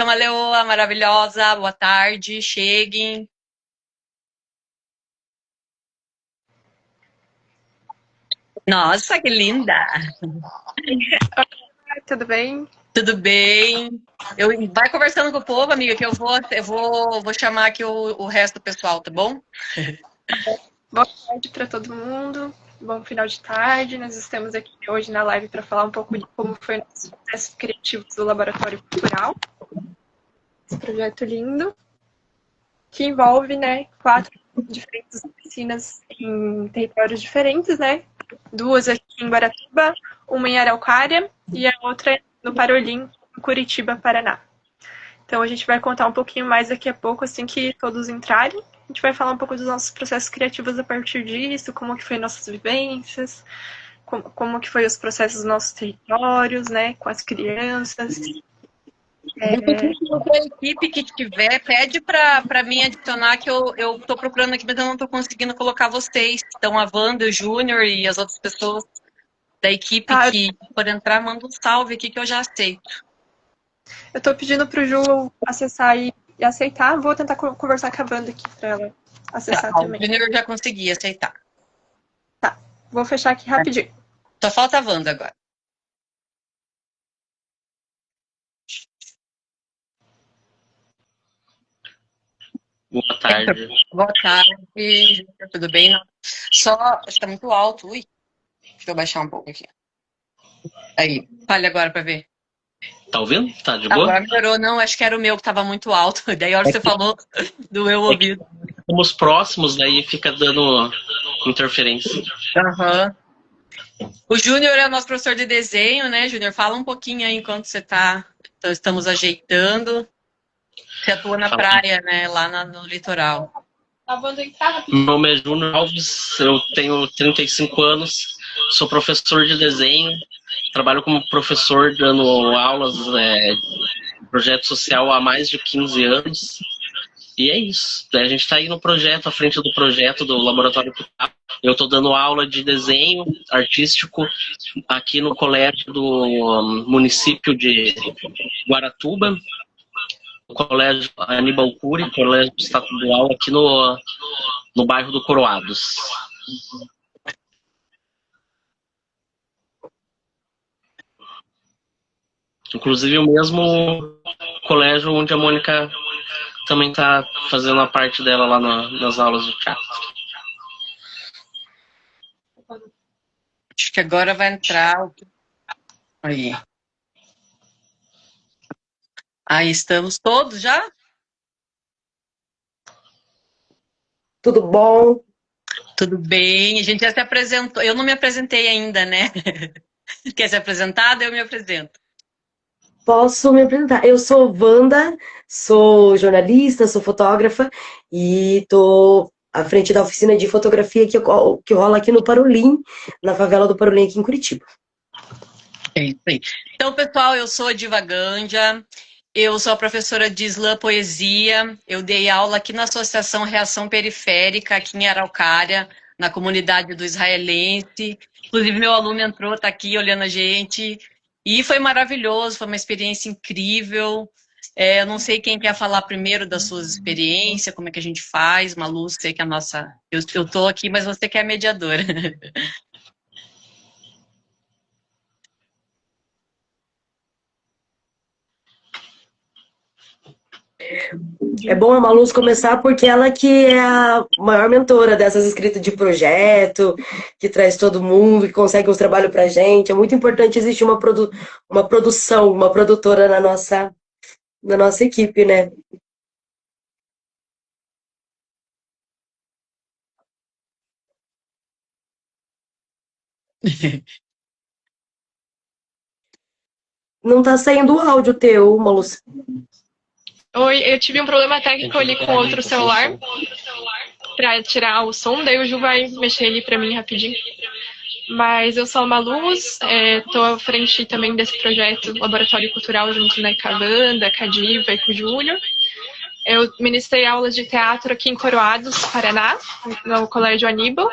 Então, a Leoa maravilhosa, boa tarde, cheguem. Nossa, que linda! Oi, tudo bem? Tudo bem? Vai conversando com o povo, amiga, que eu vou chamar aqui o resto do pessoal, tá bom? Boa tarde para todo mundo. Bom final de tarde. Nós estamos aqui hoje na live para falar um pouco de como foi o nosso processo criativo do Laboratório Cultural. Esse projeto lindo, que envolve, né, 4 diferentes oficinas em territórios diferentes, né? 2 aqui em Guaratuba, uma em Araucária e a outra no Parolim, em Curitiba, Paraná. Então a gente vai contar um pouquinho mais daqui a pouco, assim que todos entrarem. A gente vai falar um pouco dos nossos processos criativos a partir disso, como que foi nossas vivências, como que foi os processos dos nossos territórios, né, com as crianças. A equipe que tiver, pede para mim adicionar, que eu tô procurando aqui, mas eu não tô conseguindo colocar vocês. Então, a Wanda, o Júnior e as outras pessoas da equipe Tá, que for entrar, manda um salve aqui que eu já aceito. eu tô pedindo pro Ju acessar e aceitar. Vou tentar conversar com a Wanda aqui para ela acessar O também. Júnior eu já consegui aceitar. Tá, vou fechar aqui rapidinho. Só falta a Wanda agora. Boa tarde. Boa tarde, tudo bem? Só, está muito alto. Ui, deixa eu baixar um pouco aqui. Aí, fale agora para ver. Tá ouvindo? Tá de boa? Agora melhorou, não, acho que era o meu que estava muito alto. Daí a hora que você falou do meu ouvido. Somos próximos, daí fica dando interferência. Aham. O Júnior é o nosso professor de desenho, né, Júnior? Fala um pouquinho aí enquanto você tá. Então, estamos ajeitando. Você atua na praia, né? Lá no litoral. Meu nome é Júnior Alves, eu tenho 35 anos, sou professor de desenho, trabalho como professor dando aulas de projeto social há mais de 15 anos. E é isso. A gente está aí no projeto, à frente do projeto do Laboratório Cultural. Eu estou dando aula de desenho artístico aqui no colégio do município de Guaratuba, no colégio Aníbal Cury, colégio estadual aqui no bairro do Coroados. Inclusive o mesmo colégio onde a Mônica também está fazendo a parte dela lá nas aulas de teatro. Acho que agora vai entrar. Aí. Aí estamos todos já? Tudo bom? Tudo bem. A gente já se apresentou. Eu não me apresentei ainda, né? Quer se apresentar? Eu me apresento. Posso me apresentar? Eu sou Wanda, sou jornalista, sou fotógrafa e estou à frente da oficina de fotografia que rola aqui no Parolim, na favela do Parolim, aqui em Curitiba. É isso aí. Então, pessoal, eu sou a Diva Gândia, eu sou a professora de Slam Poesia, eu dei aula aqui na Associação Reação Periférica, aqui em Araucária, na comunidade do Israelense. Inclusive, meu aluno entrou, está aqui olhando a gente, e foi maravilhoso, foi uma experiência incrível. Eu não sei quem quer falar primeiro das suas experiências, como é que a gente faz. Malu, sei que a nossa... Eu estou aqui, mas você que é a mediadora. É bom a Maluz começar porque ela que é a maior mentora dessas escritas de projeto, que traz todo mundo, que consegue os trabalhos pra gente. É muito importante existir uma produção, uma produtora na nossa equipe, né? Não tá saindo o áudio teu, Maluz. Oi, eu tive um problema técnico ali com outro celular para tirar o som, daí o Ju vai mexer ali para mim rapidinho. Mas eu sou a Maluz, estou à frente também desse projeto Laboratório Cultural junto, né, com a Wanda, com a Diva e com o Júnior. Eu ministrei aulas de teatro aqui em Coroados, Paraná, no Colégio Aníbal.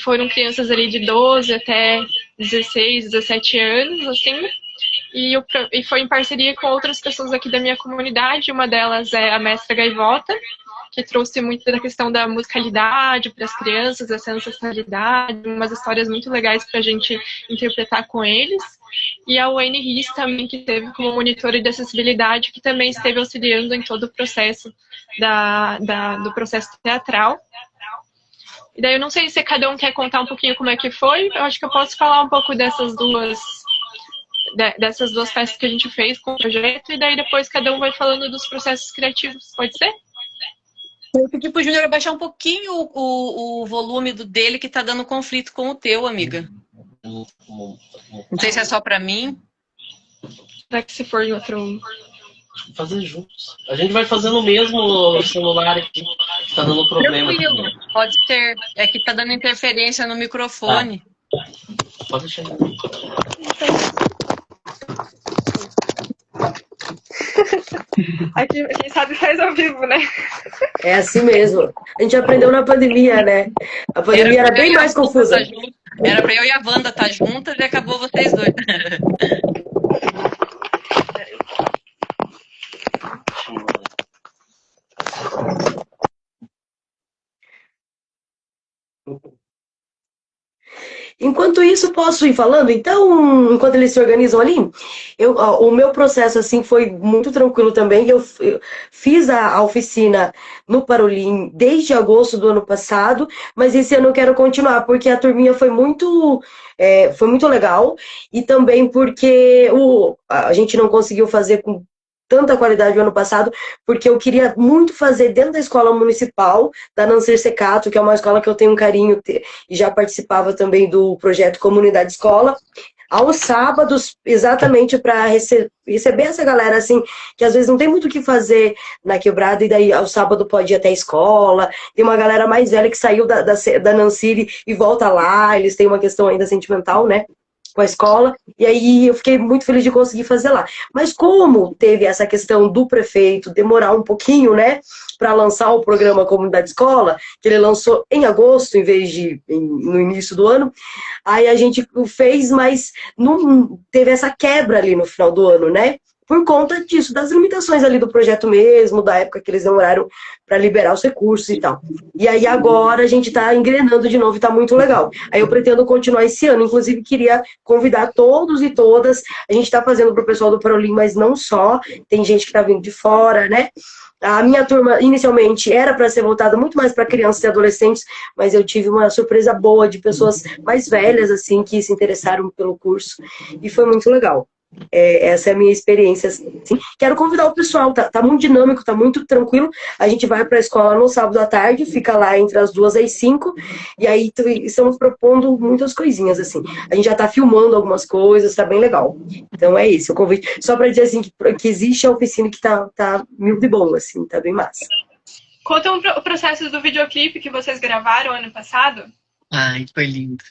Foram crianças ali de 12 até 16, 17 anos, assim. e foi em parceria com outras pessoas aqui da minha comunidade. Uma delas é a mestra Gaivota, que trouxe muito da questão da musicalidade para as crianças, essa ancestralidade, umas histórias muito legais para a gente interpretar com eles. E a Wayne Riz também, que teve como monitora de acessibilidade, que também esteve auxiliando em todo o processo do processo teatral. E daí eu não sei se cada um quer contar um pouquinho como é que foi. Eu acho que eu posso falar um pouco dessas duas peças que a gente fez com o projeto, e daí depois cada um vai falando dos processos criativos, pode ser? Eu pedi pro Júnior abaixar um pouquinho o volume dele, que tá dando conflito com o teu, amiga. Não sei se é só pra mim. Será que se for em outro... Fazer juntos. A gente vai fazendo o mesmo celular aqui. Tá dando problema. Tranquilo, aqui. pode ser. É que tá dando interferência no microfone. Pode deixar. Aqui, quem sabe faz ao vivo, né? É assim mesmo. A gente aprendeu na pandemia, né? A pandemia era bem mais confusa. Era pra eu e a Wanda estar juntas e acabou vocês dois. Enquanto isso, posso ir falando? Então, enquanto eles se organizam ali, o meu processo assim foi muito tranquilo também. Eu fiz a oficina no Parolim desde agosto do ano passado, mas esse ano eu quero continuar, porque a turminha foi muito legal, e também porque a gente não conseguiu fazer com tanta qualidade no ano passado, porque eu queria muito fazer dentro da escola municipal, da Nancer Secato, que é uma escola que eu tenho um carinho, e já participava também do projeto Comunidade Escola, aos sábados, exatamente para receber essa galera, assim, que às vezes não tem muito o que fazer na quebrada, e daí ao sábado pode ir até a escola. Tem uma galera mais velha que saiu da Nanciri e volta lá, eles têm uma questão ainda sentimental, né, com a escola, e aí eu fiquei muito feliz de conseguir fazer lá. Mas como teve essa questão do prefeito demorar um pouquinho, né, para lançar o programa Comunidade Escola, que ele lançou em agosto, em vez de no início do ano, aí a gente fez, mas não teve essa quebra ali no final do ano, né? Por conta disso, das limitações ali do projeto mesmo, da época que eles demoraram para liberar os recursos e tal. E aí agora a gente está engrenando de novo e está muito legal. Aí eu pretendo continuar esse ano, inclusive queria convidar todos e todas. A gente está fazendo para o pessoal do Parolim, mas não só, tem gente que está vindo de fora, né? A minha turma, inicialmente, era para ser voltada muito mais para crianças e adolescentes, mas eu tive uma surpresa boa de pessoas mais velhas, assim, que se interessaram pelo curso, e foi muito legal. Essa é a minha experiência, assim. Quero convidar o pessoal, tá muito dinâmico, tá muito tranquilo. A gente vai para a escola no sábado à tarde, fica lá entre as 2 às 5, e aí estamos propondo muitas coisinhas, assim. A gente já tá filmando algumas coisas, tá bem legal. Então é isso, o convite. Só para dizer assim que existe a oficina que tá mil de bom, assim, tá bem massa. Conta o processo do videoclipe que vocês gravaram ano passado. Ai, foi lindo.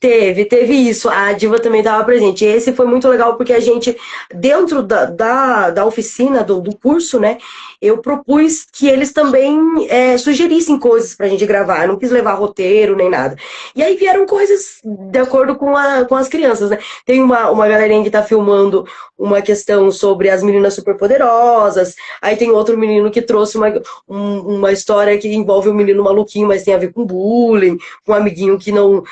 Teve isso, a Diva também estava presente. Esse foi muito legal porque a gente, dentro da oficina, do curso, né, eu propus que eles também sugerissem coisas pra gente gravar. Eu não quis levar roteiro nem nada. E aí vieram coisas de acordo com as crianças, né. Tem uma galerinha que tá filmando uma questão sobre as meninas superpoderosas, aí tem outro menino que trouxe uma história que envolve um menino maluquinho, mas tem a ver com bullying, um amiguinho que não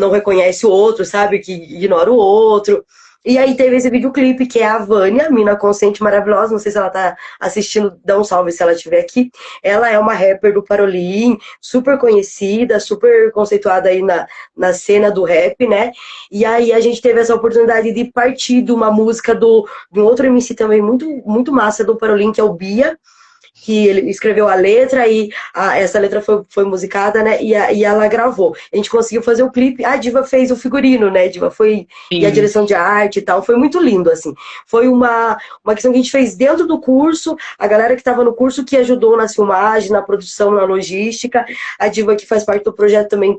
reconhece o outro, sabe? Que ignora o outro. E aí teve esse videoclipe, que é a Vânia, mina consciente maravilhosa, não sei se ela tá assistindo, dá um salve se ela estiver aqui. Ela é uma rapper do Parolim, super conhecida, super conceituada aí na cena do rap, né? E aí a gente teve essa oportunidade de partir de uma música de um outro MC também muito, muito massa do Parolim, que é o Bia, que ele escreveu a letra, e essa letra foi musicada, né, e ela gravou. A gente conseguiu fazer o clipe, a Diva fez o figurino, né, a Diva foi, e a direção de arte e tal, foi muito lindo, assim. Foi uma questão que a gente fez dentro do curso, a galera que estava no curso que ajudou nas filmagens, na produção, na logística, a Diva que faz parte do projeto também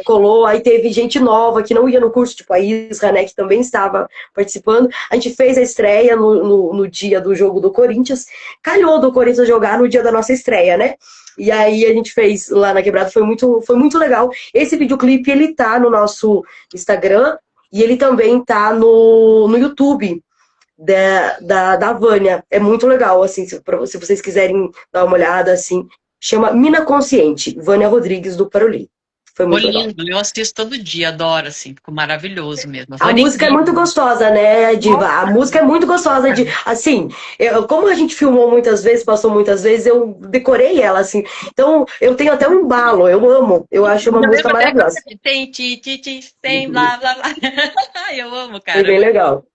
colou, aí teve gente nova que não ia no curso, tipo a Isra, né, que também estava participando. A gente fez a estreia no dia do jogo do Corinthians, calhou do Corinthians jogar no dia da nossa estreia, né? E aí a gente fez lá na Quebrada, foi muito legal. Esse videoclipe, ele tá no nosso Instagram, E ele também tá no YouTube da Vânia. É muito legal, assim, se vocês quiserem dar uma olhada, assim. Chama Mina Consciente, Vânia Rodrigues do Parolim. Foi Ficou muito legal. lindo, eu assisto todo dia, adoro, assim, ficou maravilhoso mesmo. A música é muito gostosa, né, Diva? A música é muito gostosa de, assim, como a gente filmou muitas vezes, passou muitas vezes, eu decorei ela, assim. Então, eu tenho até um embalo, eu amo. Eu acho uma música maravilhosa. Tem tem blá, blá, blá. Eu amo, cara. Foi bem legal.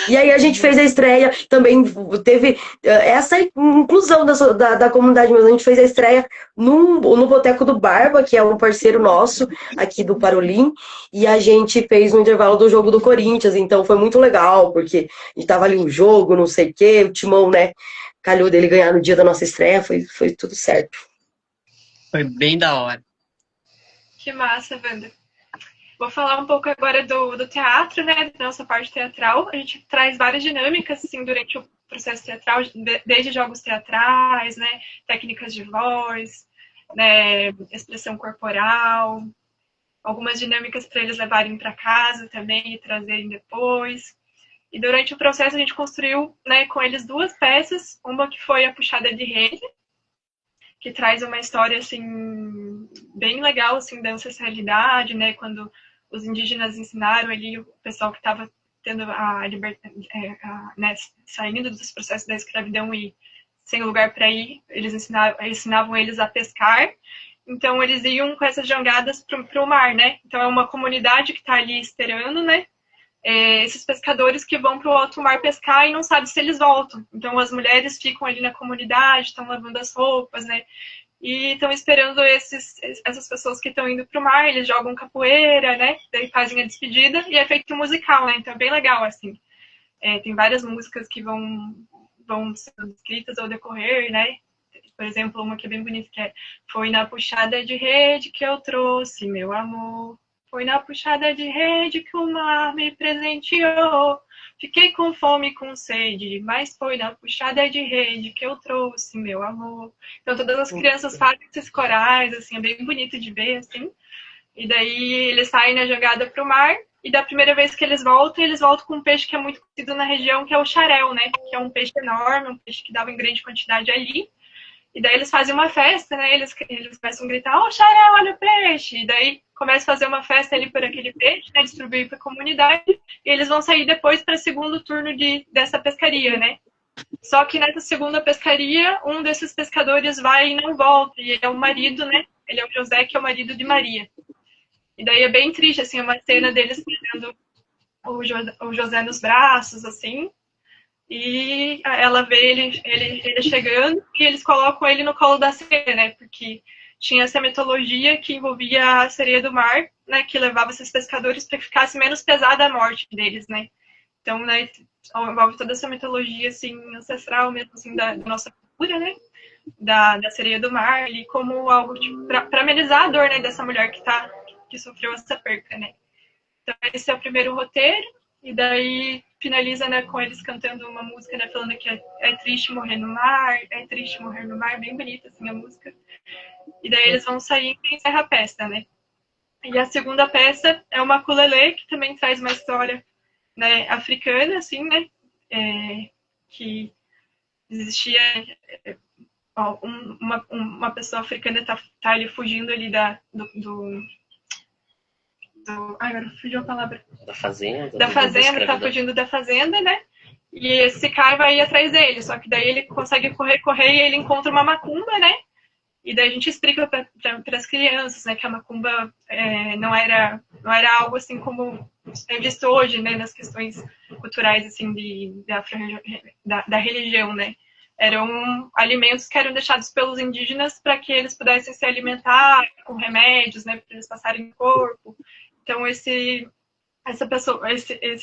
E aí a gente fez a estreia, também teve essa inclusão da comunidade mesmo. A gente fez a estreia no Boteco do Barba, que é um parceiro nosso aqui do Parolim, e a gente fez no intervalo do jogo do Corinthians, então foi muito legal, porque a gente tava ali o jogo, não sei o quê, o Timão, né, calhou dele ganhar no dia da nossa estreia, foi tudo certo. Foi bem da hora. Que massa, Wanda. Vou falar um pouco agora do teatro, né, da nossa parte teatral. A gente traz várias dinâmicas, assim, durante o processo teatral, desde jogos teatrais, né, técnicas de voz, né, expressão corporal, algumas dinâmicas para eles levarem para casa também e trazerem depois. E durante o processo a gente construiu, né, com eles 2 peças, uma que foi a Puxada de Rede, que traz uma história, assim, bem legal, assim, da ancestralidade, né, quando os indígenas ensinaram ali o pessoal que estava tendo a liberdade, né, saindo dos processos da escravidão e sem lugar para ir, eles ensinavam eles a pescar. Então, eles iam com essas jangadas para o mar, né? Então, é uma comunidade que está ali esperando, né? Esses pescadores que vão para o alto mar pescar e não sabem se eles voltam. Então, as mulheres ficam ali na comunidade, estão lavando as roupas, né? E estão esperando essas pessoas que estão indo para o mar, eles jogam capoeira, né? Daí fazem a despedida e é feito um musical, né? Então é bem legal, assim. Tem várias músicas que vão sendo escritas ao decorrer, né? Por exemplo, uma que é bem bonita, que é Foi na puxada de rede que eu trouxe meu amor. Foi na puxada de rede que o mar me presenteou. Fiquei com fome e com sede, mas foi na puxada de rede que eu trouxe meu amor. Então todas as crianças fazem esses corais, assim, é bem bonito de ver, assim. E daí eles saem na jogada pro mar, e da primeira vez que eles voltam com um peixe que é muito conhecido na região, que é o xarel, né? Que é um peixe enorme, um peixe que dava em grande quantidade ali. E daí eles fazem uma festa, né? Eles começam a gritar, oh, xarel, olha o peixe! E daí começa a fazer uma festa ali por aquele peixe, né? Distribuir para a comunidade. E eles vão sair depois para o segundo turno dessa pescaria, né? Só que nessa segunda pescaria, um desses pescadores vai e não volta. E ele é o marido, né? Ele é o José, que é o marido de Maria. E daí é bem triste, assim, uma cena deles pegando o José nos braços, assim. E ela vê ele chegando e eles colocam ele no colo da sereia, né? Porque tinha essa mitologia que envolvia a sereia do mar, né? Que levava esses pescadores para que ficasse menos pesada a morte deles, né? Então, né, envolve toda essa mitologia, assim, ancestral mesmo, assim, da nossa cultura, né? Da sereia do mar, e como algo, tipo, para amenizar a dor, né? Dessa mulher que sofreu essa perca, né? Então, esse é o primeiro roteiro. E daí finaliza, né, com eles cantando uma música, né, falando que é triste morrer no mar, é triste morrer no mar, bem bonita, assim, a música. E daí eles vão sair e encerra a peça, né. E a segunda peça é uma ukulele, que também traz uma história, né, africana, assim, né, que existia uma pessoa africana tá ali fugindo ali agora fugiu a palavra. Da fazenda. Da fazenda, tá fugindo da fazenda, né? E esse cara vai ir atrás dele, só que daí ele consegue correr e ele encontra uma macumba, né? E daí a gente explica para as crianças, né, que a macumba não era algo assim como é visto hoje, né, nas questões culturais, assim, da religião, né? Eram alimentos que eram deixados pelos indígenas para que eles pudessem se alimentar com remédios, né, para eles passarem no corpo. Então, esse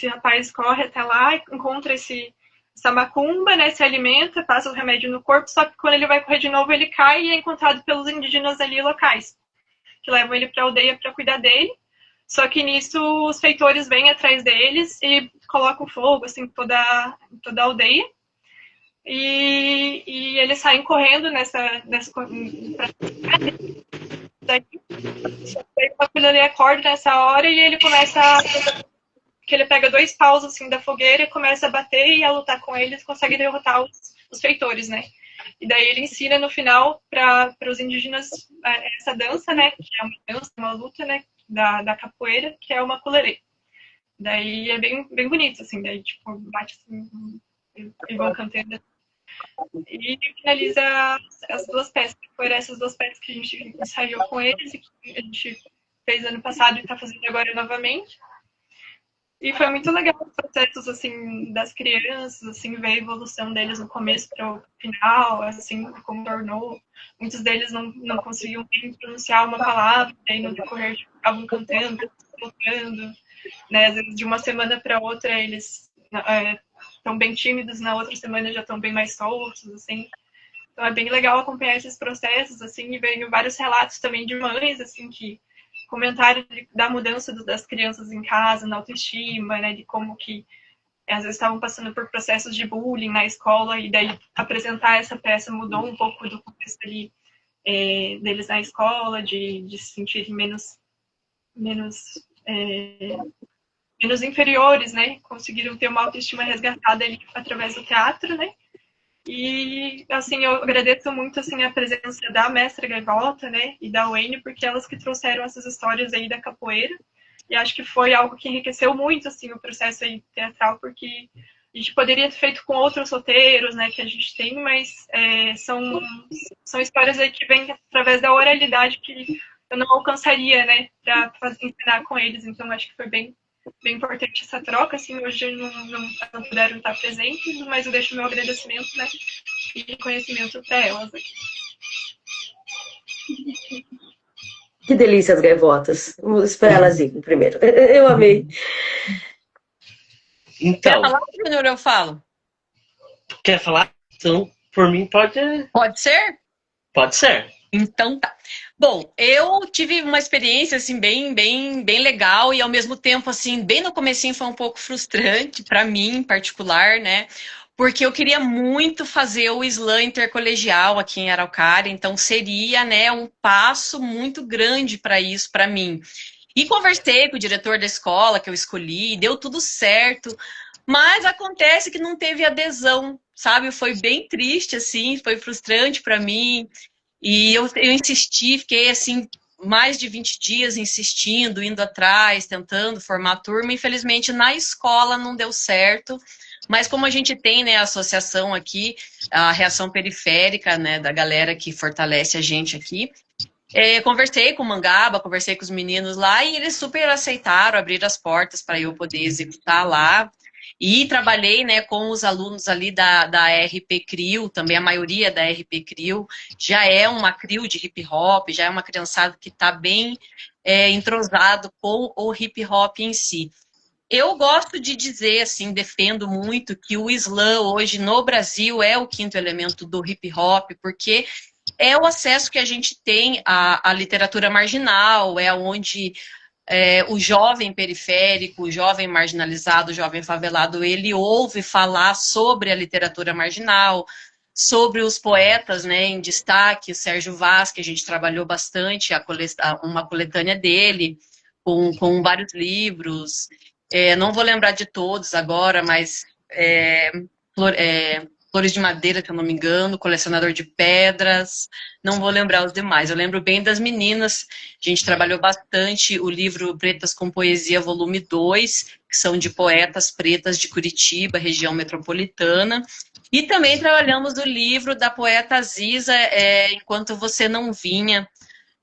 rapaz corre até lá, encontra essa macumba, né, se alimenta, passa o remédio no corpo, só que quando ele vai correr de novo, ele cai e é encontrado pelos indígenas ali locais, que levam ele para a aldeia para cuidar dele. Só que nisso, os feitores vêm atrás deles e colocam fogo, assim, toda a aldeia. E eles saem correndo daí o ele acorda nessa hora e ele começa que ele pega 2 paus, assim, da fogueira e começa a bater e a lutar com eles, consegue derrotar os feitores, né? E daí ele ensina no final para os indígenas essa dança, né? Que é uma dança, uma luta, né? Da capoeira, que é o macularé. Daí é bem bonito, assim, daí tipo, bate assim, e vão cantando. E finaliza as 2 peças, que foram essas 2 peças que a gente ensaiou com eles e que a gente fez ano passado e está fazendo agora novamente. E foi muito legal os processos, assim, das crianças, assim, ver a evolução deles no começo para o final, assim, como tornou. Muitos deles não conseguiam nem pronunciar uma palavra, e aí no decorrer ficavam cantando, voltando, né? Às vezes de uma semana para outra eles estão bem tímidos, na outra semana já estão bem mais soltos, assim. Então é bem legal acompanhar esses processos, assim, e ver vários relatos também de mães, assim, que comentário da mudança das crianças em casa, na autoestima, né, de como que às vezes estavam passando por processos de bullying na escola, e daí apresentar essa peça mudou um pouco do contexto ali, deles na escola, de se sentirem menos inferiores, né, conseguiram ter uma autoestima resgatada ali através do teatro, né. E, assim, eu agradeço muito, assim, a presença da Mestra Gaivota, né, e da Wayne, porque elas que trouxeram essas histórias aí da capoeira. E acho que foi algo que enriqueceu muito, assim, o processo aí teatral, porque a gente poderia ter feito com outros roteiros, né, que a gente tem, mas são histórias aí que vêm através da oralidade que eu não alcançaria, né, para ensinar com eles. Então, acho que foi bem importante essa troca, assim, hoje não puderam estar presentes, mas eu deixo meu agradecimento, né, e reconhecimento para elas aqui. Que delícia as gaivotas. Vamos esperar elas irem primeiro. Eu amei. Então, Quer falar, Júnior? Eu falo. Quer falar? Então, por mim, pode ser? Pode ser. Então tá. Bom, eu tive uma experiência assim bem legal e ao mesmo tempo assim, bem no comecinho foi um pouco frustrante para mim em particular, né? Porque eu queria muito fazer o slam intercolegial aqui em Araucária, então seria, né, um passo muito grande para isso para mim. E conversei com o diretor da escola que eu escolhi, deu tudo certo, mas acontece que não teve adesão, sabe? Foi bem triste assim, foi frustrante para mim. E eu insisti, fiquei assim, mais de 20 dias insistindo, indo atrás, tentando formar a turma. Infelizmente, na escola não deu certo. Mas como a gente tem, né, a associação aqui, a reação periférica, né, da galera que fortalece a gente aqui, conversei com o Mangaba, conversei com os meninos lá e eles super aceitaram, abriram as portas para eu poder executar lá. E trabalhei, né, com os alunos ali da RP CRIO, também a maioria da RP CRIO já é uma CRIO de hip hop, já é uma criançada que está bem entrosado com o hip hop em si. Eu gosto de dizer, assim, defendo muito que o slam hoje no Brasil é o quinto elemento do hip hop, porque é o acesso que a gente tem à literatura marginal, é onde o jovem periférico, o jovem marginalizado, o jovem favelado, ele ouve falar sobre a literatura marginal, sobre os poetas, né, em destaque, o Sérgio Vaz, que a gente trabalhou bastante, uma coletânea dele, com vários livros. Não vou lembrar de todos agora, mas Flores de Madeira, se eu não me engano, Colecionador de Pedras, não vou lembrar os demais. Eu lembro bem das meninas, a gente trabalhou bastante o livro Pretas com Poesia, volume 2, que são de poetas pretas de Curitiba, região metropolitana, e também trabalhamos o livro da poeta Aziza, Enquanto Você Não Vinha,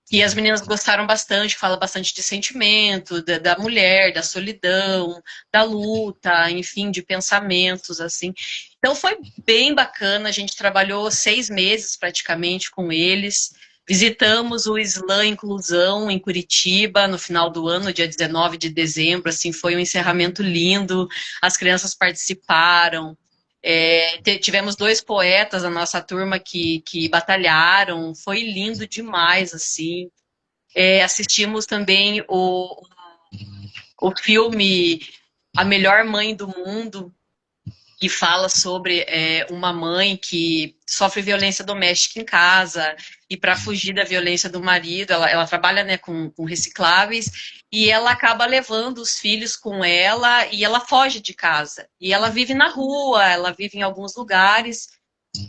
que as meninas gostaram bastante, fala bastante de sentimento, da mulher, da solidão, da luta, enfim, de pensamentos, assim. Então foi bem bacana, a gente trabalhou 6 meses praticamente com eles, visitamos o Slam Inclusão em Curitiba no final do ano, dia 19 de dezembro, assim, foi um encerramento lindo, as crianças participaram, tivemos 2 poetas da nossa turma que batalharam, foi lindo demais, assim. Assistimos também o filme A Melhor Mãe do Mundo, e fala sobre uma mãe que sofre violência doméstica em casa e para fugir da violência do marido, ela trabalha, né, com recicláveis e ela acaba levando os filhos com ela e ela foge de casa. E ela vive na rua, ela vive em alguns lugares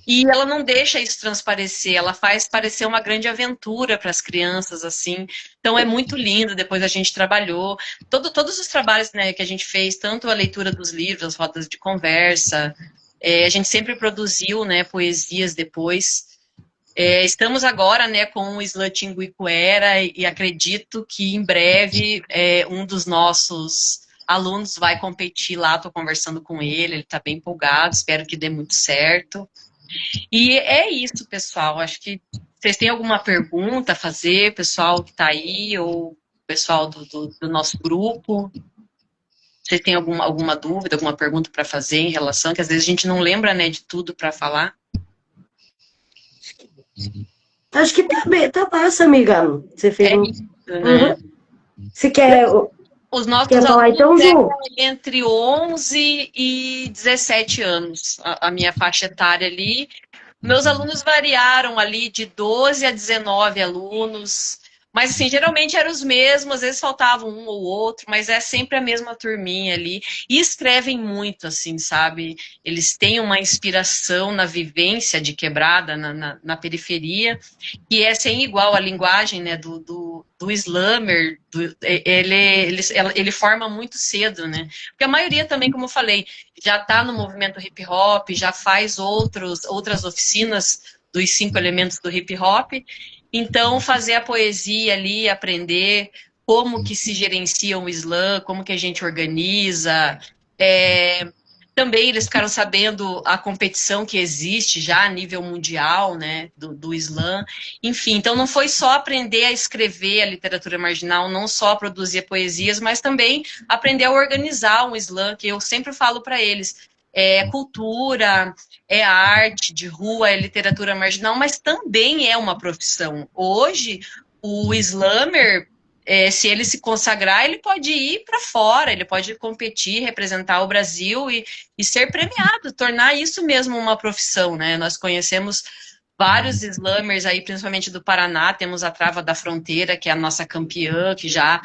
e ela não deixa isso transparecer, ela faz parecer uma grande aventura para as crianças, assim. Então é muito lindo, depois a gente trabalhou. Todos os trabalhos, né, que a gente fez, tanto a leitura dos livros, as rodas de conversa, a gente sempre produziu, né, poesias depois. Estamos agora, né, com o Islã Tinguicuera e acredito que em breve um dos nossos alunos vai competir lá, estou conversando com ele está bem empolgado, espero que dê muito certo. E é isso, pessoal. Acho que vocês têm alguma pergunta a fazer, pessoal que está aí, ou pessoal do nosso grupo? Vocês têm alguma dúvida, alguma pergunta para fazer em relação, que às vezes a gente não lembra, né, de tudo para falar? Acho que tá massa, amiga. Você fez isso, né? Você quer... Os nossos quer falar, então, Ju? Entre 11 e 17 anos, a minha faixa etária ali. Meus alunos variaram ali de 12 a 19 alunos, mas assim, geralmente eram os mesmos, às vezes faltava um ou outro, mas é sempre a mesma turminha ali. E escrevem muito, assim, sabe? Eles têm uma inspiração na vivência de Quebrada, na periferia, que é sem igual a linguagem, né, do slammer, ele forma muito cedo, né? Porque a maioria também, como eu falei, já está no movimento hip hop, já faz outras oficinas dos 5 elementos do hip hop. Então, fazer a poesia ali, aprender como que se gerencia um slam, como que a gente organiza. Também eles ficaram sabendo a competição que existe já a nível mundial, né, do slam. Enfim, então não foi só aprender a escrever a literatura marginal, não só produzir poesias, mas também aprender a organizar um slam, que eu sempre falo para eles. É cultura, é arte de rua, é literatura marginal, mas também é uma profissão. Hoje, o slammer, se ele se consagrar, ele pode ir para fora, ele pode competir, representar o Brasil e ser premiado, tornar isso mesmo uma profissão, né? Nós conhecemos vários slammers aí, principalmente do Paraná, temos a Trava da Fronteira, que é a nossa campeã, que já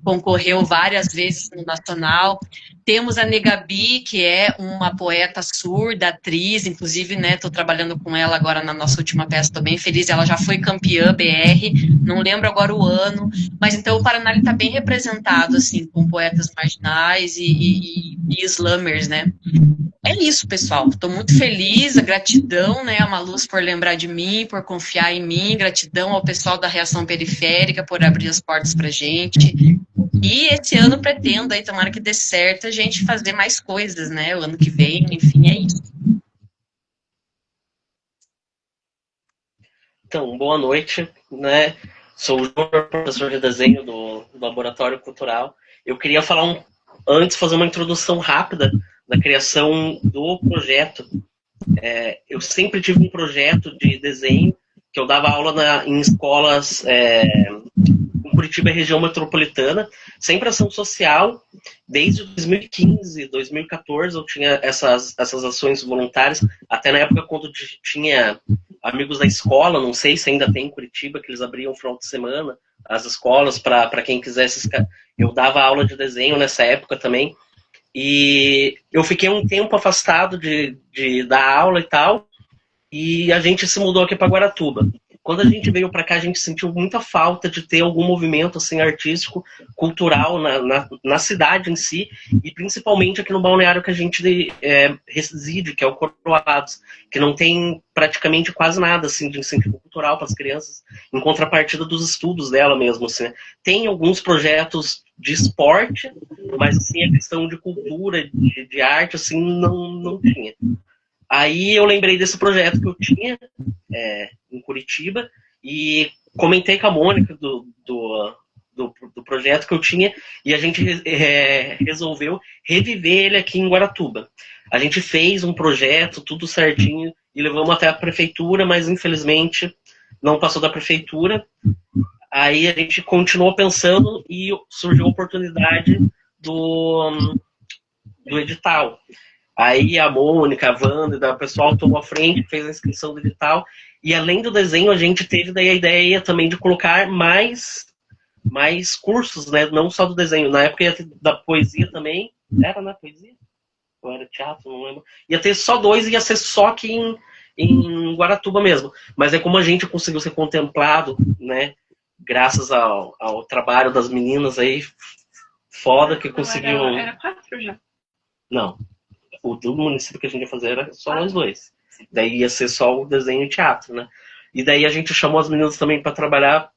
concorreu várias vezes no Nacional. Temos a Negabi, que é uma poeta surda, atriz, inclusive, né, estou trabalhando com ela agora na nossa última peça, estou bem feliz, ela já foi campeã BR, não lembro agora o ano, mas então o Paraná está bem representado, assim, com poetas marginais e slammers, né. É isso, pessoal. Estou muito feliz, a gratidão, né, a Maluz por lembrar de mim, por confiar em mim, gratidão ao pessoal da Reação Periférica por abrir as portas para a gente. E esse ano pretendo, aí, tomara que dê certo, a gente fazer mais coisas, né, o ano que vem, enfim, é isso. Então, boa noite, né, sou o Júnior, professor de desenho do Laboratório Cultural. Eu queria falar antes, fazer uma introdução rápida da criação do projeto. Eu sempre tive um projeto de desenho, que eu dava aula em escolas em Curitiba e região metropolitana, sempre ação social. Desde 2015, 2014, eu tinha essas ações voluntárias, até na época quando tinha amigos da escola, não sei se ainda tem em Curitiba, que eles abriam final de semana, as escolas, para quem quisesse. Eu dava aula de desenho nessa época também. E eu fiquei um tempo afastado de dar aula e tal, e a gente se mudou aqui para Guaratuba. Quando a gente veio para cá, a gente sentiu muita falta de ter algum movimento assim, artístico, cultural na cidade em si, e principalmente aqui no balneário que a gente reside, que é o Coroados, que não tem praticamente quase nada assim, de incentivo cultural para as crianças, em contrapartida dos estudos dela mesmo. Assim. Tem alguns projetos de esporte, mas assim, a questão de cultura, de arte, assim, não tinha. Aí eu lembrei desse projeto que eu tinha em Curitiba e comentei com a Mônica do projeto que eu tinha e a gente resolveu reviver ele aqui em Guaratuba. A gente fez um projeto, tudo certinho, e levamos até a prefeitura, mas infelizmente não passou da prefeitura. Aí a gente continuou pensando e surgiu a oportunidade do edital. Aí a Mônica, a Wanda, o pessoal tomou a frente, fez a inscrição do edital. E além do desenho, a gente teve daí a ideia também de colocar mais cursos, né? Não só do desenho. Na época ia ter da poesia também. Era, né? Poesia? Ou era teatro? Não lembro. Ia ter só 2, ia ser só aqui em Guaratuba mesmo. Mas é como a gente conseguiu ser contemplado, né? Graças ao trabalho das meninas aí, foda que conseguiu. Era 4 já. Não. O do município que a gente ia fazer era só nós 2. Daí ia ser só o desenho e teatro, né? E daí a gente chamou as meninas também para trabalhar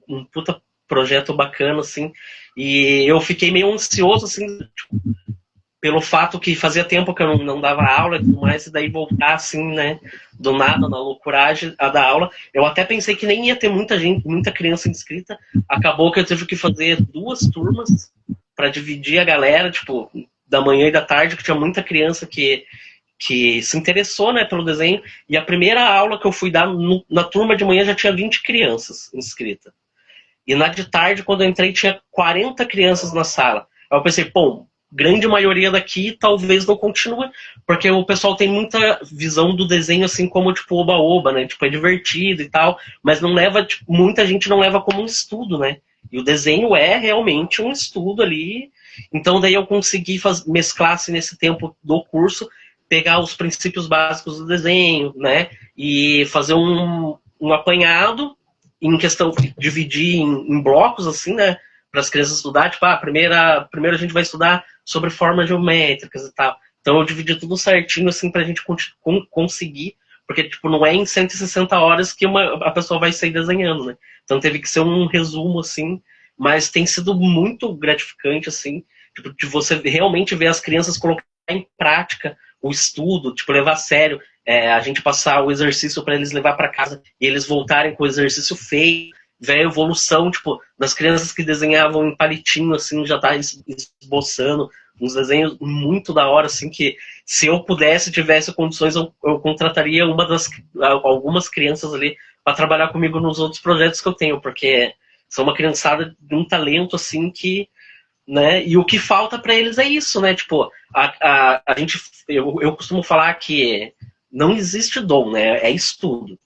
um puta projeto bacana, assim. E eu fiquei meio ansioso, assim, tipo, pelo fato que fazia tempo que eu não dava aula e tudo mais, e daí voltar, assim, né, do nada, na loucuragem, a dar aula. Eu até pensei que nem ia ter muita criança inscrita. Acabou que eu tive que fazer 2 turmas para dividir a galera, tipo, da manhã e da tarde, que tinha muita criança que se interessou, né, pelo desenho. E a primeira aula que eu fui dar na turma de manhã já tinha 20 crianças inscritas. E na de tarde, quando eu entrei, tinha 40 crianças na sala. Aí eu pensei, pô, grande maioria daqui talvez não continue, porque o pessoal tem muita visão do desenho assim como, tipo, oba-oba, né? Tipo, é divertido e tal, mas não leva, tipo, muita gente não leva como um estudo, né? E o desenho é realmente um estudo ali. Então daí eu consegui mesclar assim, nesse tempo do curso, pegar os princípios básicos do desenho, né? E fazer um apanhado em questão de dividir em blocos, assim, né? Para as crianças estudar, tipo, primeiro a gente vai estudar sobre formas geométricas e tal. Então eu dividi tudo certinho, assim, para a gente conseguir, porque, tipo, não é em 160 horas que a pessoa vai sair desenhando, né? Então teve que ser um resumo, assim, mas tem sido muito gratificante, assim, tipo, de você realmente ver as crianças colocar em prática o estudo, tipo, levar a sério, a gente passar o exercício para eles levar para casa e eles voltarem com o exercício feito, ver a evolução, tipo, das crianças que desenhavam em palitinho, assim, já tá esboçando uns desenhos muito da hora, assim, que se eu pudesse, tivesse condições, eu contrataria algumas crianças ali para trabalhar comigo nos outros projetos que eu tenho, porque são uma criançada de um talento, assim, que, né, e o que falta para eles é isso, né, tipo, a gente, eu costumo falar que não existe dom, né, é estudo.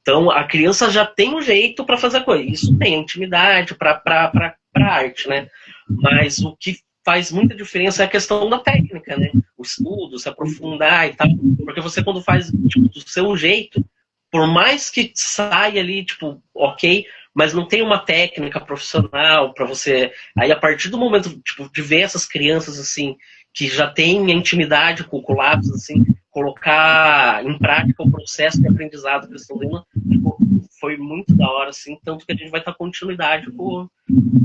Então, a criança já tem um jeito para fazer a coisa. Isso tem intimidade para arte, né? Mas o que faz muita diferença é a questão da técnica, né? O estudo, se aprofundar e tal. Porque você, quando faz, tipo, do seu jeito, por mais que saia ali, tipo, ok, mas não tem uma técnica profissional para você... Aí, a partir do momento, tipo, de ver essas crianças, assim, que já têm intimidade com o lápis, assim, colocar em prática o processo de aprendizado que eles estão tendo, tipo, foi muito da hora, assim, tanto que a gente vai estar continuidade com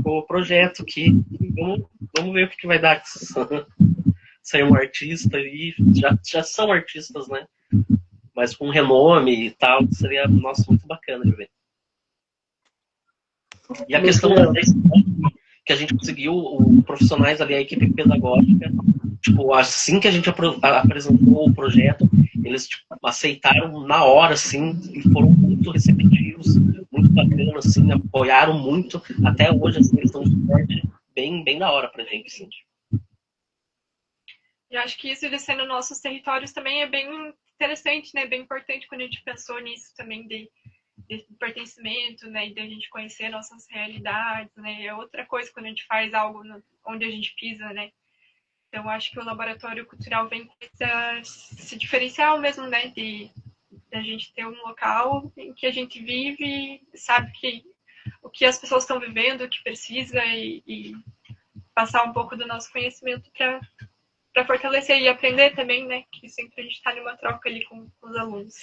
o projeto aqui. Vamos ver o que vai dar. Sair um artista e já são artistas, né? Mas com renome e tal, seria, nossa, muito bacana de ver. E a questão da que a gente conseguiu, profissionais ali, a equipe pedagógica, tipo, assim que a gente apresentou o projeto, eles, tipo, aceitaram na hora, assim, e foram muito receptivos, muito bacanas, assim, apoiaram muito. Até hoje, assim, eles estão de suporte bem da hora pra gente, assim. E acho que isso de ser nos nossos territórios também é bem interessante, né? Bem importante quando a gente pensou nisso também de pertencimento, né, e da gente conhecer nossas realidades, né, é outra coisa quando a gente faz algo onde a gente pisa, né. Então acho que o laboratório cultural vem com esse diferencial mesmo, né, de a gente ter um local em que a gente vive, sabe que o que as pessoas estão vivendo, o que precisa e passar um pouco do nosso conhecimento para fortalecer e aprender também, né? Que sempre a gente está numa troca ali com os alunos.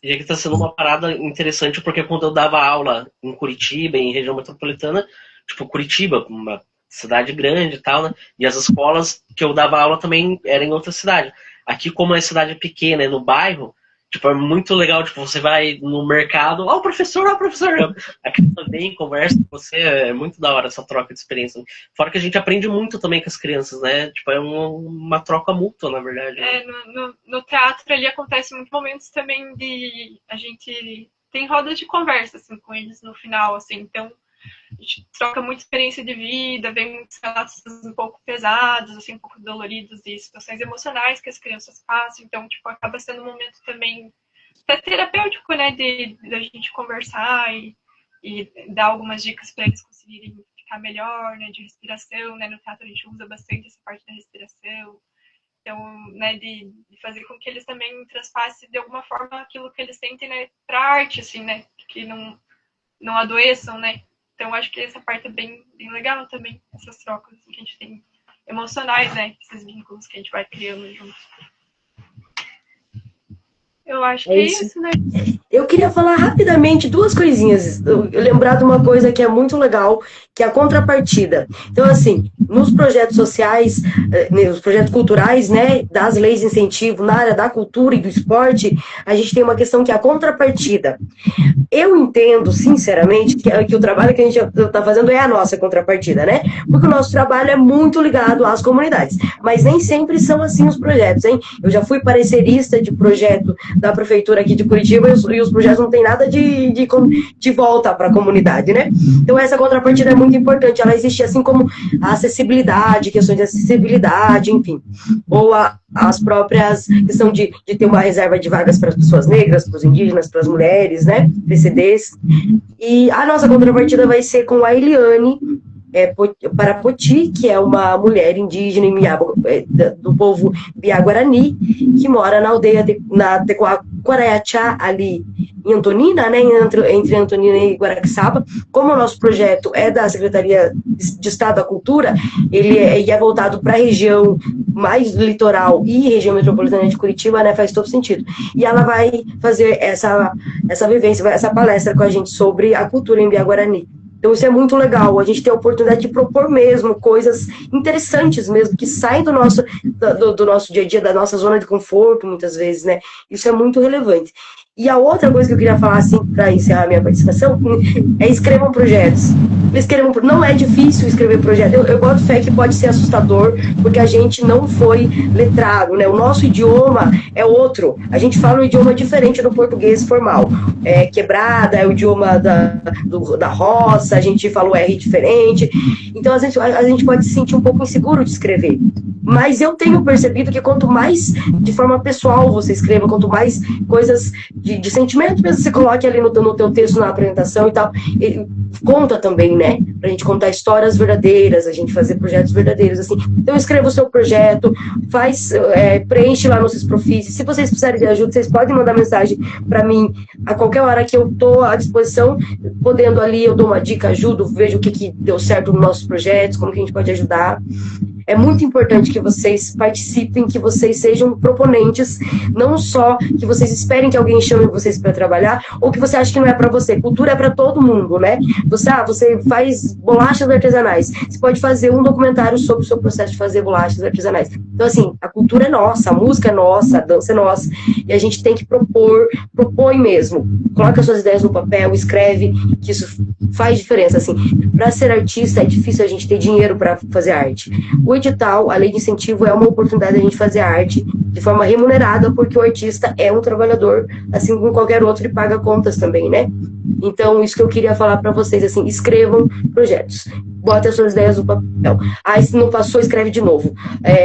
E aqui está sendo uma parada interessante, porque quando eu dava aula em Curitiba, em região metropolitana, tipo Curitiba, uma cidade grande e tal, né? E as escolas que eu dava aula também eram em outra cidade. Aqui, como é cidade pequena, é no bairro, tipo, é muito legal, tipo, você vai no mercado, ó, o professor, aqui também conversa com você, é muito da hora essa troca de experiência. Fora que a gente aprende muito também com as crianças, né? Tipo, é uma troca mútua, na verdade. Né? No teatro ali acontece muitos momentos também de a gente tem rodas de conversa, assim, com eles no final, assim, então A gente troca muita experiência de vida, vem muitos relatos um pouco pesados, assim, um pouco doloridos e situações emocionais que as crianças passam. Então, tipo, acaba sendo um momento também até terapêutico, né, de a gente conversar e dar algumas dicas para eles conseguirem ficar melhor, né, de respiração, né, no teatro a gente usa bastante essa parte da respiração, então, né, de fazer com que eles também transpassem de alguma forma aquilo que eles sentem, né, para a arte, assim, né, que não adoeçam, né, então acho que essa parte é bem legal também, essas trocas assim, que a gente tem emocionais, né, esses vínculos que a gente vai criando juntos. Eu acho que é isso, né? Eu queria falar rapidamente duas coisinhas. Eu lembrar de uma coisa que é muito legal, que é a contrapartida. Então, assim, nos projetos sociais, nos projetos culturais, né, das leis de incentivo na área da cultura e do esporte, a gente tem uma questão que é a contrapartida. Eu entendo, sinceramente, que o trabalho que a gente está fazendo é a nossa contrapartida, né? Porque o nosso trabalho é muito ligado às comunidades. Mas nem sempre são assim os projetos, hein? Eu já fui parecerista de projeto da prefeitura aqui de Curitiba e os projetos não têm nada de volta para a comunidade, né? Então essa contrapartida é muito importante. Ela existe assim como a acessibilidade, questões de acessibilidade, enfim. Ou as próprias questão de ter uma reserva de vagas para as pessoas negras, para os indígenas, para as mulheres, né? PCDs. E a nossa contrapartida vai ser com a Eliane Parapoti, que é uma mulher indígena do povo Biá-Guarani, que mora na aldeia na Tecoaquaraiachá, ali em Antonina, né, entre Antonina e Guaraqueçaba. Como o nosso projeto é da Secretaria de Estado da Cultura, ele é voltado para a região mais litoral e região metropolitana de Curitiba, né, faz todo sentido. E ela vai fazer essa vivência, essa palestra com a gente sobre a cultura em Biá-Guarani. Então isso é muito legal, a gente tem a oportunidade de propor mesmo coisas interessantes mesmo, que saem do nosso dia a dia, da nossa zona de conforto, muitas vezes, né? Isso é muito relevante. E a outra coisa que eu queria falar, assim, para encerrar minha participação, é escrevam projetos. Não é difícil escrever projeto. Eu boto fé que pode ser assustador, porque a gente não foi letrado, né? O nosso idioma é outro. A gente fala um idioma diferente do português formal. É quebrada, é o idioma da roça, a gente fala o R diferente. Então, a gente pode se sentir um pouco inseguro de escrever. Mas eu tenho percebido que quanto mais de forma pessoal você escreva, quanto mais coisas de sentimento mesmo você coloque ali no teu texto, na apresentação e tal, conta também, né? Pra gente contar histórias verdadeiras, a gente fazer projetos verdadeiros, assim. Então escreva o seu projeto, preenche lá nos seus profis. Se vocês precisarem de ajuda, vocês podem mandar mensagem para mim a qualquer hora que eu tô à disposição, podendo ali, eu dou uma dica, ajudo, vejo o que deu certo nos nossos projetos, como que a gente pode ajudar. É muito importante que vocês participem, que vocês sejam proponentes, não só que vocês esperem que alguém chame vocês para trabalhar, ou que você acha que não é para você. Cultura é para todo mundo, né? Você faz bolachas artesanais. Você pode fazer um documentário sobre o seu processo de fazer bolachas artesanais. Então, assim, a cultura é nossa, a música é nossa, a dança é nossa. E a gente tem que propõe mesmo. Coloca suas ideias no papel, escreve, que isso faz diferença, assim. Para ser artista é difícil a gente ter dinheiro para fazer arte. O edital, a lei de incentivo, é uma oportunidade de a gente fazer arte de forma remunerada, porque o artista é um trabalhador, assim como qualquer outro, e paga contas também, né? Então, isso que eu queria falar para vocês, assim, escrevam projetos, botem as suas ideias no papel. Se não passou, escreve de novo.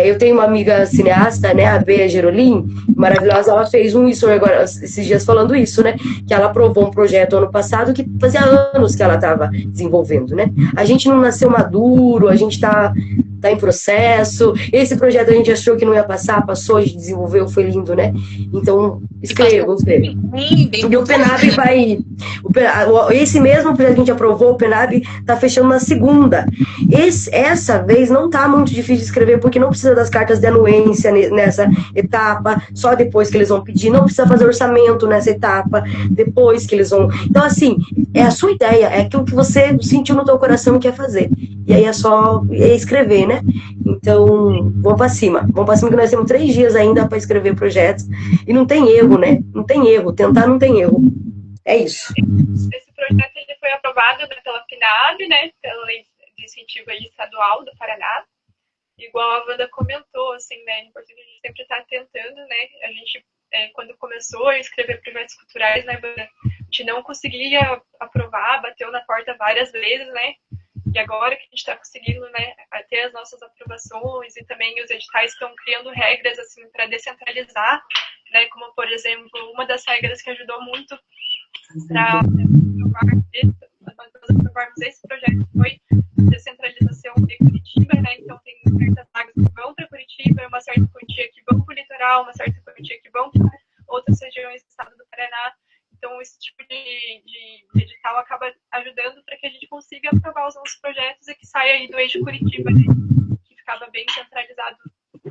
Eu tenho uma amiga cineasta, né, a Bea Gerolin, maravilhosa, ela fez um isso agora, esses dias falando isso, né, que ela aprovou um projeto ano passado que fazia anos que ela estava desenvolvendo, né. A gente não nasceu maduro, a gente tá em processo. Esse projeto a gente achou que não ia passar, passou, a gente desenvolveu, foi lindo, né? Então, escrevam. E o PENAB vai... Esse mesmo projeto que a gente aprovou, o PENAB tá fechando na segunda. Essa vez não tá muito difícil de escrever, porque não precisa das cartas de anuência nessa etapa, só depois que eles vão pedir. Não precisa fazer orçamento nessa etapa, depois que eles vão... Então, assim, é a sua ideia, é aquilo que você sentiu no teu coração e quer fazer. E aí é só escrever, né? Então, vamos pra cima que nós temos 3 dias ainda para escrever projetos. E não tem erro, né? Não tem erro, tentar não tem erro. É isso. Esse projeto ele foi aprovado, né, pela PNAB, né? Pela Lei de Incentivo aí estadual do Paraná. Igual a Wanda comentou, assim, né? É importante a gente sempre estar tentando, né? A gente, quando começou a escrever projetos culturais, né, Wanda, a gente não conseguia aprovar, bateu na porta várias vezes, né? E agora que a gente está conseguindo, né, ter as nossas aprovações, e também os editais estão criando regras assim para descentralizar, né? Como, por exemplo, uma das regras que ajudou muito para aprovarmos esse projeto foi descentralização de Curitiba, né? Então tem certas vagas que vão para Curitiba, uma certa quantia que vão para o litoral, uma certa quantia que vão para outras regiões do estado do Paraná. Então, esse tipo de edital acaba ajudando para que a gente consiga aprovar os nossos projetos e que saia aí do eixo Curitiba, né? Que ficava bem centralizado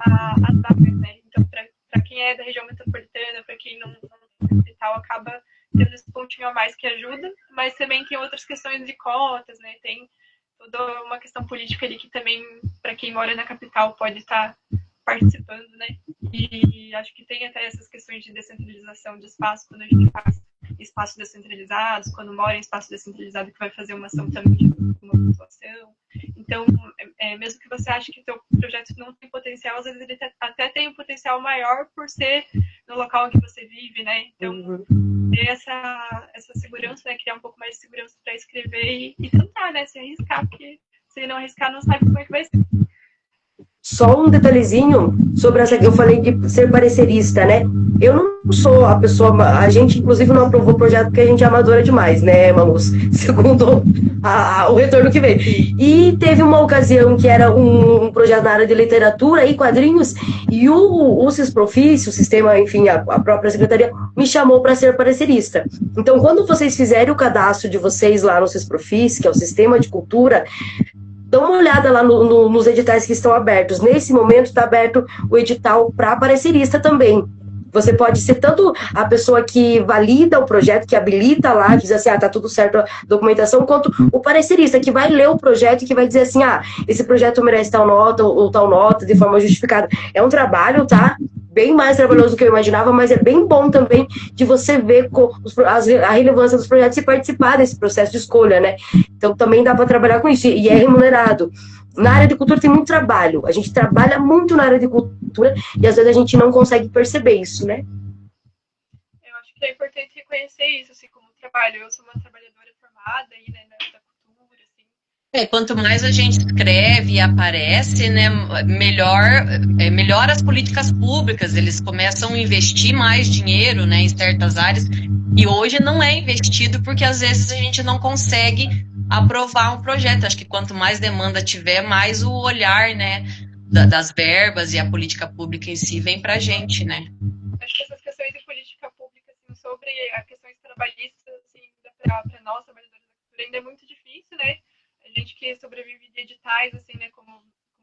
as vagas, né? Então, para quem é da região metropolitana, para quem não tem capital, acaba tendo esse pontinho a mais que ajuda, mas também tem outras questões de cotas, né? Tem toda uma questão política ali que também, para quem mora na capital, pode estar participando, né? E acho que tem até essas questões de descentralização de espaço, quando a gente faz espaços descentralizados, quando mora em espaço descentralizado que vai fazer uma ação também de uma população. Então, mesmo que você ache que o seu projeto não tem potencial, às vezes ele até tem um potencial maior por ser no local em que você vive, né? Então, ter essa segurança, né? Criar um pouco mais de segurança para escrever e tentar, né? Se arriscar, porque se não arriscar, não sabe como é que vai ser. Só um detalhezinho sobre essa que eu falei de ser parecerista, né? Eu não sou a pessoa... A gente, inclusive, não aprovou o projeto porque a gente é amadora demais, né, Mamus? Segundo o retorno que veio. E teve uma ocasião que era um projeto na área de literatura e quadrinhos, e o Cisprofice, o sistema, enfim, a própria secretaria, me chamou para ser parecerista. Então, quando vocês fizerem o cadastro de vocês lá no Cisprofice, que é o Sistema de Cultura, dá uma olhada lá nos editais que estão abertos. Nesse momento está aberto o edital para parecerista também. Você pode ser tanto a pessoa que valida o projeto, que habilita lá, que diz assim, tá tudo certo a documentação, quanto o parecerista, que vai ler o projeto e que vai dizer assim, esse projeto merece tal nota ou tal nota de forma justificada. É um trabalho, tá? Bem mais trabalhoso do que eu imaginava, mas é bem bom também de você ver a relevância dos projetos e participar desse processo de escolha, né? Então também dá para trabalhar com isso, e é remunerado. Na área de cultura tem muito trabalho, a gente trabalha muito na área de cultura e às vezes a gente não consegue perceber isso, né? Eu acho que é importante reconhecer isso, assim, como trabalho. Eu sou uma trabalhadora formada aí, né, na área da cultura, assim. Quanto mais a gente escreve e aparece, né, melhor as políticas públicas, eles começam a investir mais dinheiro, né, em certas áreas, e hoje não é investido porque às vezes a gente não consegue aprovar um projeto. Acho que quanto mais demanda tiver, mais o olhar, né, das verbas e a política pública em si vem pra gente, né. Acho que essas questões de política pública, assim, sobre as questões trabalhistas, assim, para nós, trabalhadores da cultura, ainda é muito difícil, né? A gente que sobrevive de editais, assim, né, como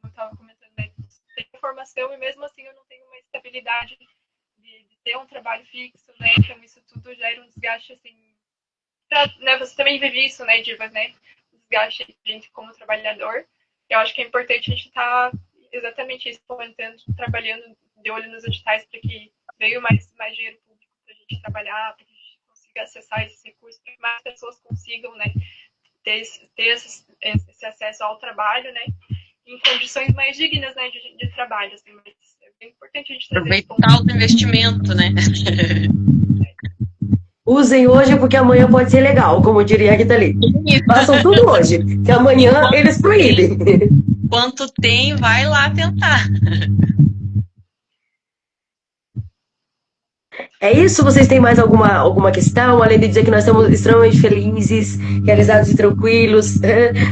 eu estava comentando, né, tem formação e mesmo assim eu não tenho uma estabilidade de ter um trabalho fixo, né? Então isso tudo gera um desgaste, assim, né, você também vive isso, né, Diva, né? Desgaste de gente como trabalhador. Eu acho que é importante a gente estar exatamente isso, trabalhando de olho nos editais para que venha mais dinheiro público para a gente trabalhar, para que a gente consiga acessar esses recursos, para que mais pessoas consigam, né, ter esse acesso ao trabalho, né, em condições mais dignas, né, de trabalho. Assim, mas é bem importante a gente trazer esse ponto. Aproveitar o investimento, né? Usem hoje porque amanhã pode ser legal, como diria a Rita Lee. Façam tudo hoje, que amanhã eles proíbem. Quanto tem, vai lá tentar. É isso? Vocês têm mais alguma questão? Além de dizer que nós estamos extremamente felizes, realizados e tranquilos.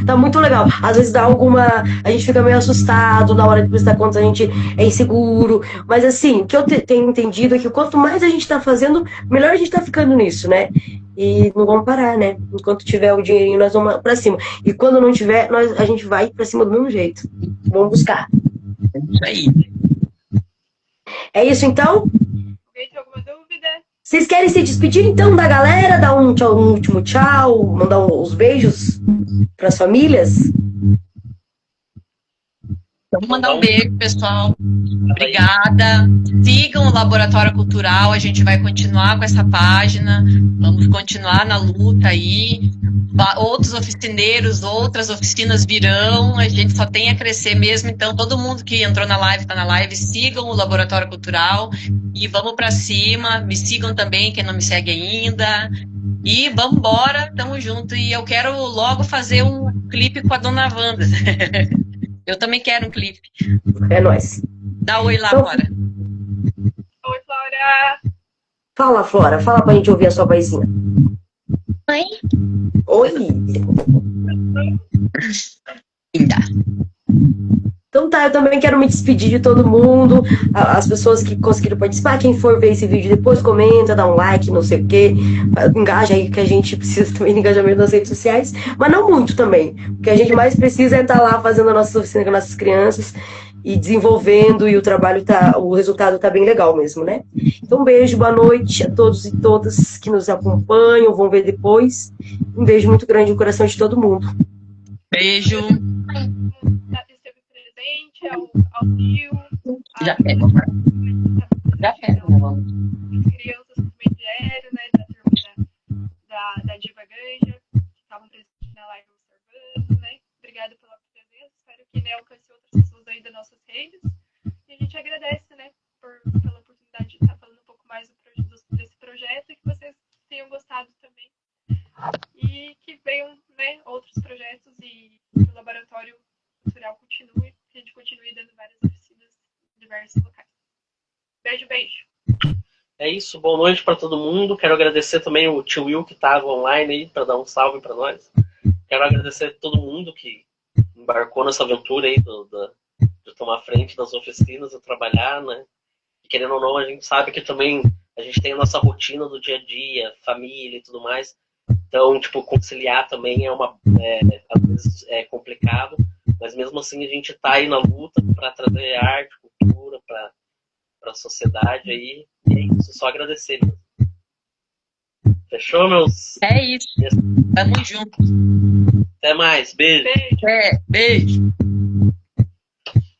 Tá muito legal. Às vezes a gente fica meio assustado, na hora de prestar contas a gente é inseguro. Mas assim, o que eu tenho entendido é que quanto mais a gente tá fazendo, melhor a gente tá ficando nisso, né? E não vamos parar, né? Enquanto tiver o dinheirinho, nós vamos pra cima. E quando não tiver, a gente vai pra cima do mesmo jeito. Vamos buscar. É isso aí. É isso então? Tem alguma dúvida? Vocês querem se despedir então da galera? Dar um último tchau? Mandar uns beijos para as famílias? Vamos mandar um beijo, pessoal. Obrigada. Sigam o Laboratório Cultural, a gente vai continuar com essa página, vamos continuar na luta aí. Outros oficineiros, outras oficinas virão, a gente só tem a crescer mesmo, então todo mundo que entrou na live, está na live, sigam o Laboratório Cultural e vamos para cima, me sigam também, quem não me segue ainda, e vamos embora, tamo junto, e eu quero logo fazer um clipe com a Dona Wanda. Eu também quero um clipe. É nóis. Dá oi lá, Então, Flora. Oi, Flora. Fala, Flora. Fala pra gente ouvir a sua vozinha. Oi. Oi. Linda. Então tá, eu também quero me despedir de todo mundo, as pessoas que conseguiram participar, quem for ver esse vídeo depois comenta, dá um like, não sei o quê, engaja aí que a gente precisa também de engajamento nas redes sociais, mas não muito também, o que a gente mais precisa é estar lá fazendo a nossa oficina com nossas crianças e desenvolvendo, e o resultado tá bem legal mesmo, né? Então um beijo, boa noite a todos e todas que nos acompanham, vão ver depois, um beijo muito grande no coração de todo mundo. Beijo. Ao Rio, Já pega, já pega, meu amor. as crianças também vieram, né, da turma da Diva Ganja, que estavam presentes na live observando, né? Obrigada pela presença, espero que, né, alcance outras pessoas aí das nossas redes. E a gente agradece, né, pela oportunidade de estar falando um pouco mais desse projeto e que vocês tenham gostado também. E que venham, né, outros projetos e que o Laboratório Cultural continue, que a gente continue dando várias oficinas em diversos locais. Beijo, beijo. É isso, boa noite para todo mundo. Quero agradecer também o tio Will que estava online aí para dar um salve para nós. Quero agradecer a todo mundo que embarcou nessa aventura aí de tomar frente das oficinas e trabalhar, né? E querendo ou não, a gente sabe que também a gente tem a nossa rotina do dia a dia, família e tudo mais. Então, tipo, conciliar também às vezes é complicado, mas mesmo assim a gente tá aí na luta para trazer arte, cultura para a sociedade aí. E é isso, só agradecer mesmo. Fechou, meus? É isso. Tamo junto. Até mais, beijo. Beijo. Beijo.